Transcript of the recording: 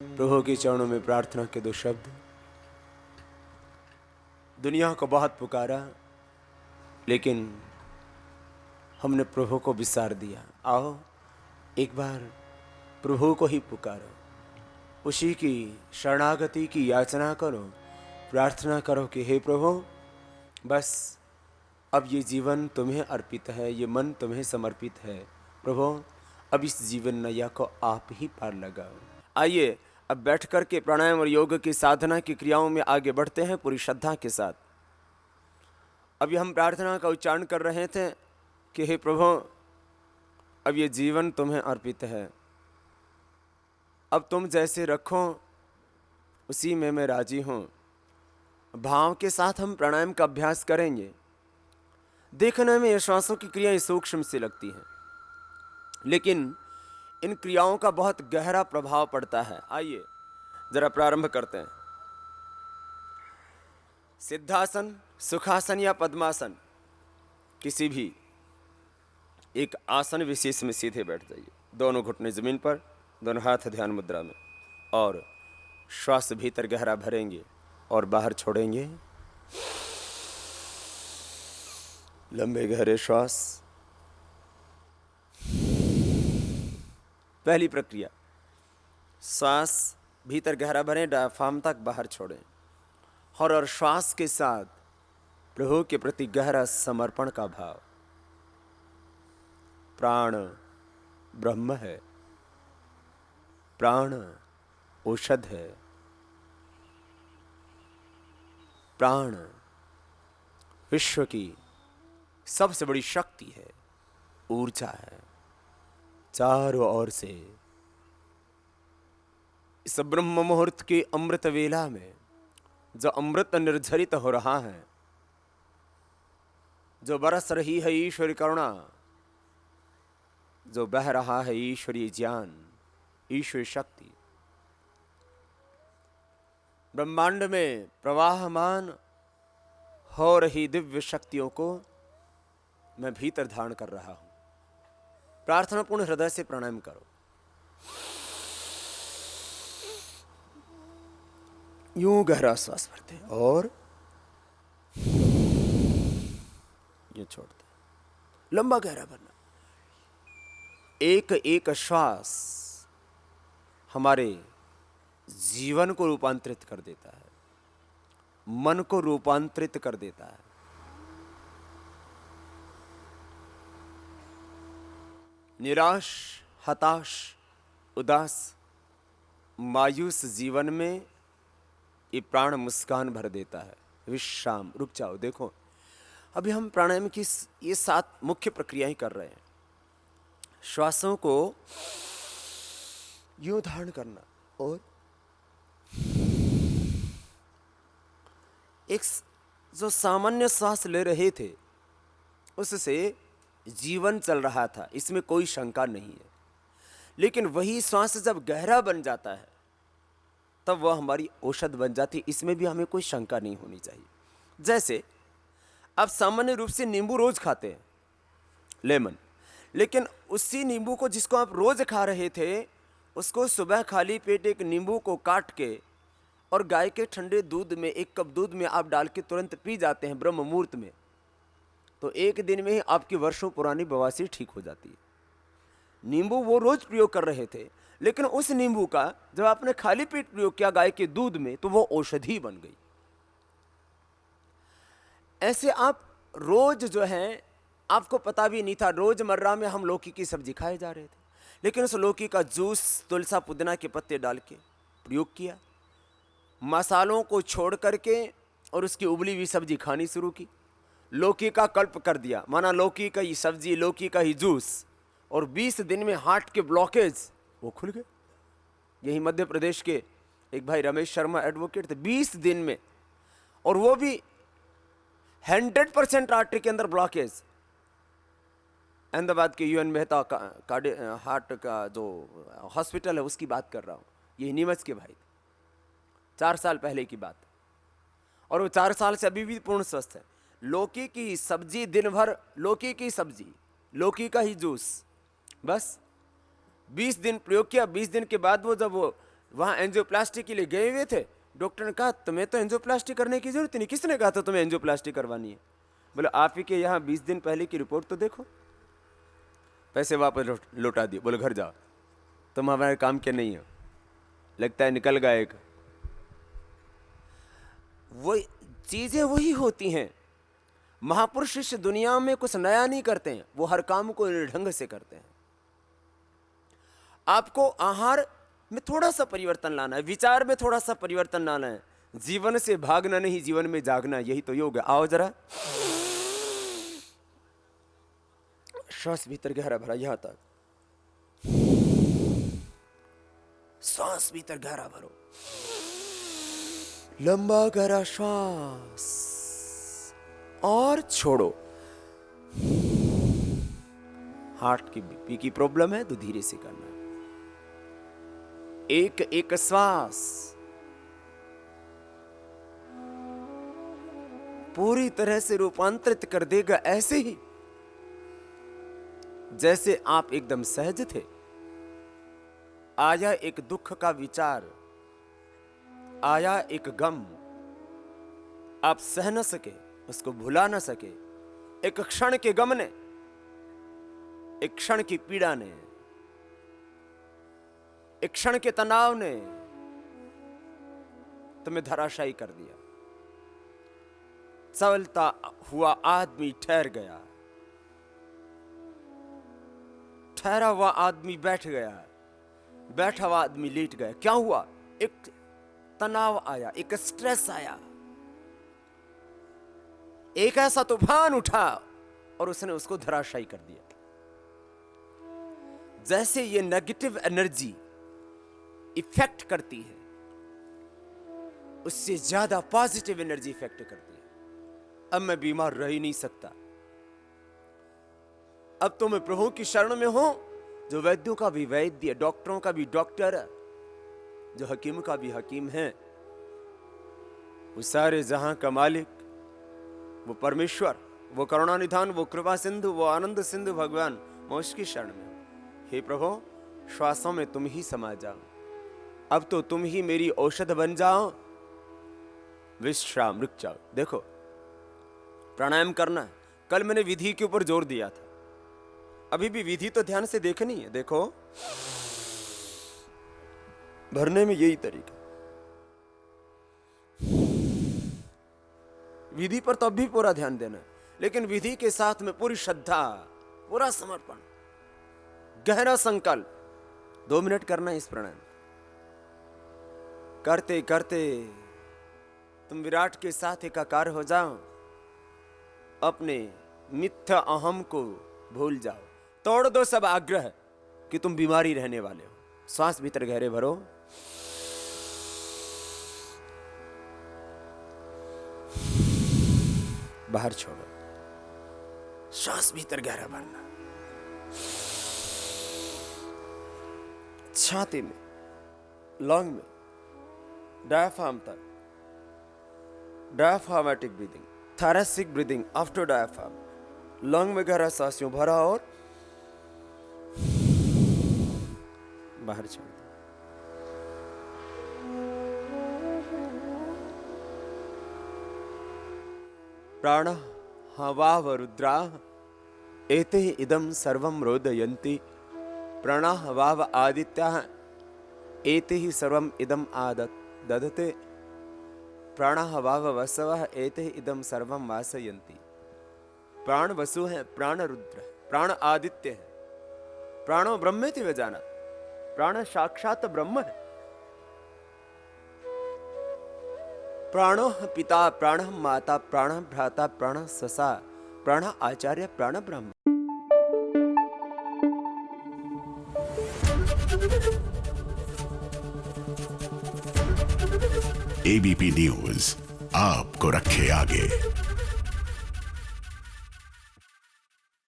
प्रभु के चरणों में प्रार्थना के दो शब्द। दुनिया को बहुत पुकारा, लेकिन हमने प्रभु को विसार दिया। आओ एक बार प्रभु को ही पुकारो, उसी की शरणागति की याचना करो, प्रार्थना करो कि हे प्रभु, बस अब ये जीवन तुम्हें अर्पित है, ये मन तुम्हें समर्पित है। प्रभु, अब इस जीवन नैया को आप ही पार लगाओ। आइए अब बैठ कर के प्राणायाम और योग की साधना की क्रियाओं में आगे बढ़ते हैं पूरी श्रद्धा के साथ। अभी हम प्रार्थना का उच्चारण कर रहे थे कि हे प्रभु, अब ये जीवन तुम्हें अर्पित है, अब तुम जैसे रखो उसी में मैं राजी हूँ। भाव के साथ हम प्राणायाम का अभ्यास करेंगे। देखने में ये श्वासों की क्रियाएं सूक्ष्म सी लगती हैं, लेकिन इन क्रियाओं का बहुत गहरा प्रभाव पड़ता है। आइए जरा प्रारंभ करते हैं। सिद्धासन, सुखासन या पद्मासन, किसी भी एक आसन विशेष में सीधे बैठ जाइए। दोनों घुटने जमीन पर, दोनों हाथ ध्यान मुद्रा में, और श्वास भीतर गहरा भरेंगे और बाहर छोड़ेंगे। लंबे गहरे श्वास। पहली प्रक्रिया, श्वास भीतर गहरा भरें, डायफ्राम तक बाहर छोड़ें, और श्वास के साथ प्रभु के प्रति गहरा समर्पण का भाव। प्राण ब्रह्म है, प्राण औषध है, प्राण विश्व की सबसे बड़ी शक्ति है, ऊर्जा है। चारों ओर से इस ब्रह्म मुहूर्त के अमृत वेला में जो अमृत निर्झरित हो रहा है, जो बरस रही है ईश्वरी करुणा, जो बह रहा है ईश्वरीय ज्ञान, ईश्वरी शक्ति, ब्रह्मांड में प्रवाहमान हो रही दिव्य शक्तियों को मैं भीतर धारण कर रहा हूं। प्रार्थना पूर्ण हृदय से प्राणायाम करो। यूं गहरा श्वास भरते हैं और यूं छोड़ते हैं। लंबा गहरा भरना। एक एक श्वास हमारे जीवन को रूपांतरित कर देता है, मन को रूपांतरित कर देता है। निराश, हताश, उदास, मायूस जीवन में ये प्राण मुस्कान भर देता है। विश्राम, रुक जाओ। देखो, अभी हम प्राणायाम की ये 7 मुख्य प्रक्रियाएं कर रहे हैं। श्वासों को यूं धारण करना और एक जो सामान्य श्वास ले रहे थे उससे जीवन चल रहा था, इसमें कोई शंका नहीं है। लेकिन वही श्वास जब गहरा बन जाता है तब वह हमारी औषध बन जाती है, इसमें भी हमें कोई शंका नहीं होनी चाहिए। जैसे आप सामान्य रूप से नींबू रोज खाते हैं, लेमन, लेकिन उसी नींबू को जिसको आप रोज खा रहे थे, उसको सुबह खाली पेट एक नींबू को काट के और गाय के ठंडे दूध में, 1 कप दूध में आप डाल के तुरंत पी जाते हैं ब्रह्म मुहूर्त में, तो एक दिन में ही आपकी वर्षों पुरानी बवासीर ठीक हो जाती है। नींबू वो रोज प्रयोग कर रहे थे, लेकिन उस नींबू का जब आपने खाली पेट प्रयोग किया गाय के दूध में, तो वो औषधि बन गई। ऐसे आप रोज जो है, आपको पता भी नहीं था, रोजमर्रा में हम लौकी की सब्जी खाए जा रहे थे, लेकिन उस लौकी का जूस तुलसा पुदीना के पत्ते डाल के प्रयोग किया, मसालों को छोड़ करके और उसकी उबली हुई सब्जी खानी शुरू की, लौकी का कल्प कर दिया, माना लौकी का ही सब्जी, लौकी का ही जूस, और 20 दिन में हार्ट के ब्लॉकेज वो खुल गए। यही मध्य प्रदेश के एक भाई रमेश शर्मा एडवोकेट थे, 20 दिन में, और वो भी 100% आर्टरी के अंदर ब्लॉकेज। अहमदाबाद के यूएन मेहता हार्ट का जो हॉस्पिटल है उसकी बात कर रहा हूँ, यही नीमच के भाई थे, 4 साल पहले की बात, और वो 4 साल से अभी भी पूर्ण स्वस्थ है। लौकी की सब्जी, दिन भर लौकी की सब्जी, लौकी का ही जूस, बस 20 दिन प्रयोग किया। 20 दिन के बाद वो जब वो वहां एंजियोप्लास्टी के लिए गए हुए थे। डॉक्टर ने कहा तुम्हें तो एंजियोप्लास्टी करने की जरूरत नहीं। किसने कहा था तुम्हें एंजियोप्लास्टी करवानी है? बोले आप ही के यहाँ 20 दिन पहले की रिपोर्ट तो देखो। पैसे वापस लौटा दिए। बोले घर जाओ, तुम हमारे काम के नहीं हो, लगता है निकल गए। वो चीजें वही होती हैं। महापुरुष इस दुनिया में कुछ नया नहीं करते हैं, वो हर काम को ढंग से करते हैं। आपको आहार में थोड़ा सा परिवर्तन लाना है, विचार में थोड़ा सा परिवर्तन लाना है। जीवन से भागना नहीं, जीवन में जागना, यही तो योग है। आओ जरा, श्वास भीतर गहरा भरा, यहां तक श्वास भीतर गहरा भरो, लंबा गहरा श्वास और छोड़ो। हार्ट की बीपी की प्रॉब्लम है तो धीरे से करना है। एक एक श्वास पूरी तरह से रूपांतरित कर देगा, ऐसे ही जैसे आप एकदम सहज थे। आया एक दुख का विचार, आया एक गम, आप सह न सके, उसको भुला न सके। एक क्षण के गम ने, एक क्षण की पीड़ा ने, एक क्षण के तनाव ने तुम्हें धराशायी कर दिया। चलता हुआ आदमी ठहर गया, ठहरा हुआ आदमी बैठ गया, बैठा हुआ आदमी लेट गया। क्या हुआ? एक तनाव आया, एक स्ट्रेस आया, एक ऐसा तूफान उठा और उसने उसको धराशायी कर दिया। जैसे ये नेगेटिव एनर्जी इफेक्ट करती है, उससे ज्यादा पॉजिटिव एनर्जी इफेक्ट करती है। अब मैं बीमार रह ही नहीं सकता, अब तो मैं प्रभु की शरण में हूं, जो वैद्यों का भी वैद्य, डॉक्टरों का भी डॉक्टर, जो हकीम का भी हकीम है, वो सारे जहां का मालिक, वो परमेश्वर, वो करुणा निधान, वो कृपा सिंधु, वो आनंद सिंधु भगवान, मैं उसकी शरण में हूं। हे प्रभु, श्वासों में तुम ही समा जाओ, अब तो तुम ही मेरी औषध बन जाओ, विश्राम, रुक जाओ। देखो, प्राणायाम करना है। कल मैंने विधि के ऊपर जोर दिया था, अभी भी विधि तो ध्यान से देखनी है। देखो, भरने में यही तरीका, विधि पर तो अब भी पूरा ध्यान देना है, लेकिन विधि के साथ में पूरी श्रद्धा, पूरा समर्पण, गहरा संकल्प। 2 मिनट करना है इस प्राणायाम। करते करते तुम विराट के साथ एकाकार हो जाओ, अपने मिथ्या अहम को भूल जाओ, तोड़ दो सब आग्रह कि तुम बीमारी रहने वाले हो। श्वास भीतर गहरे भरो, बाहर छोड़ो। श्वास भीतर गहरा भरना, छाती में, लंग में, डायफ्राम तक, diaphragmatic breathing, thoracic breathing after diaphragm. Lung में गहरा सांस यूं भरा और बाहर छोड़ दो। प्राण हवाव रुद्रा एते इदं सर्वं रोदयन्ति। प्राण हवाव आदित्य एते ही सर्वं इदं ददते। प्राण हवाव वसवः एते इदं सर्वं वासयन्ति। प्राण वसु है, प्राण रुद्र, प्राण आदित्य है, प्राणो ब्रह्मेति वजाना, प्राण साक्षात ब्रह्म है। प्राणो पिता, प्राण माता, प्राण भ्राता, प्राण ससा, प्राण आचार्य, प्राण ब्रह्म। एबीपी न्यूज आपको रखे आगे।